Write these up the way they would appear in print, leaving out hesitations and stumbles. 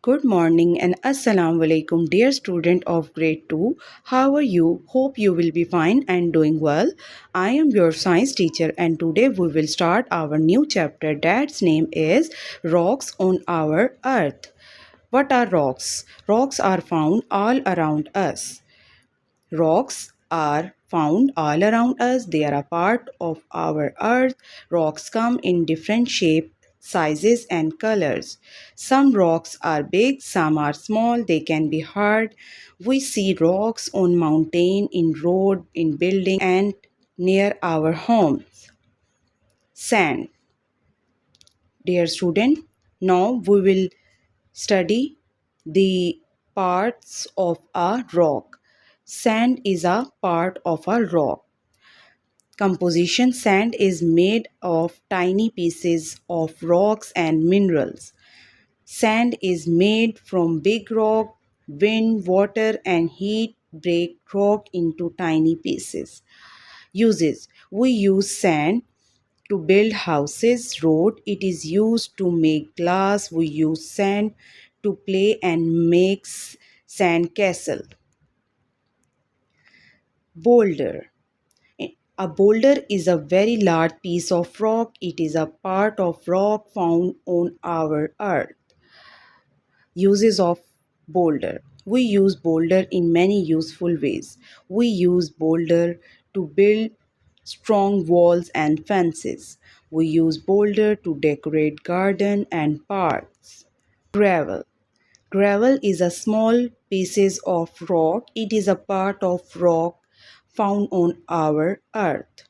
Good morning and Assalamu alaikum, dear student of grade 2. How are you? Hope you will be fine and doing well. I am your science teacher and today we will start our new chapter that's name is Rocks on Our Earth. What are rocks? Rocks are found all around us. Rocks are found all around us. They are a part of our earth. Rocks come in different shapes, sizes, and colors. Some rocks are big, some are small. They can be hard. We see rocks on mountain, in road, in building, and near our homes. Sand. Dear student, now we will study the parts of a rock. Sand is a part of a rock. Composition. Sand is made of tiny pieces of rocks and minerals. Sand is made from big rock. Wind, water, and heat break rock into tiny pieces. Uses. We use sand to build houses, road. It is used to make glass. We use sand to play and make sand castle. Boulder. A boulder is a very large piece of rock. It is a part of rock found on our earth. Uses of boulder. We use boulder in many useful ways. We use boulder to build strong walls and fences. We use boulder to decorate garden and parks. Gravel. Gravel is a small pieces of rock. It is a part of rock found on our earth.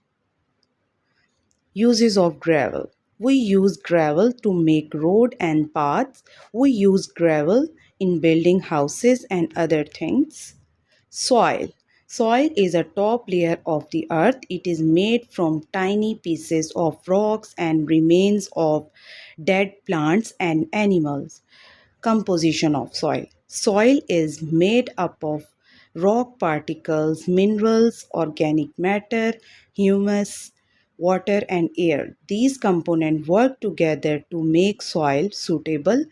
Uses of gravel. We use gravel to make road and paths. We use gravel in building houses and other things. Soil. Soil is a top layer of the earth. It is made from tiny pieces of rocks and remains of dead plants and animals. Composition of soil. Soil is made up of rock particles, minerals, organic matter, humus, water, and air. These components work together to make soil suitable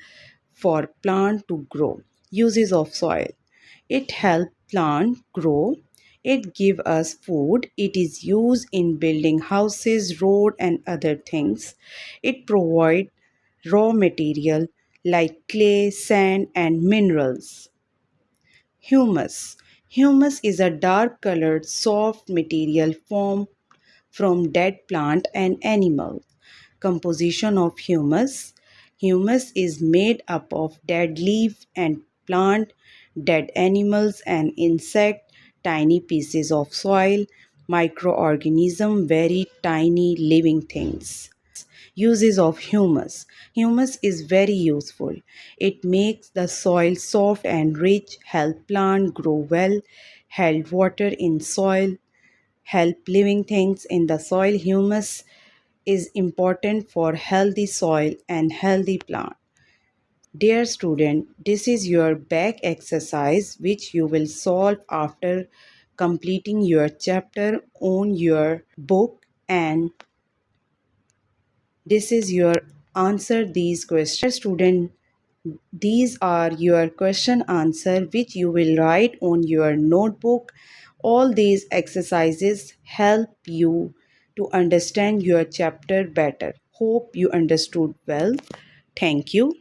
for plant to grow. Uses of soil. It helps plant grow. It give us food. It is used in building houses, road, and other things. It provide raw material like clay, sand, and minerals. Humus. Humus is a dark colored soft material formed from dead plant and animals. Composition of humus. Humus is made up of dead leaf and plant, dead animals and insect, tiny pieces of soil, microorganism, very tiny living things. Uses of humus. Humus is very useful. It makes the soil soft and rich, help plant grow well, held water in soil, help living things in the soil. Humus is important for healthy soil and healthy plant. Dear student, this is your back exercise which you will solve after completing your chapter on your book, and this is your answer these questions. Student, these are your question answer which you will write on your notebook. All these exercises help you to understand your chapter better. Hope you understood well. Thank you.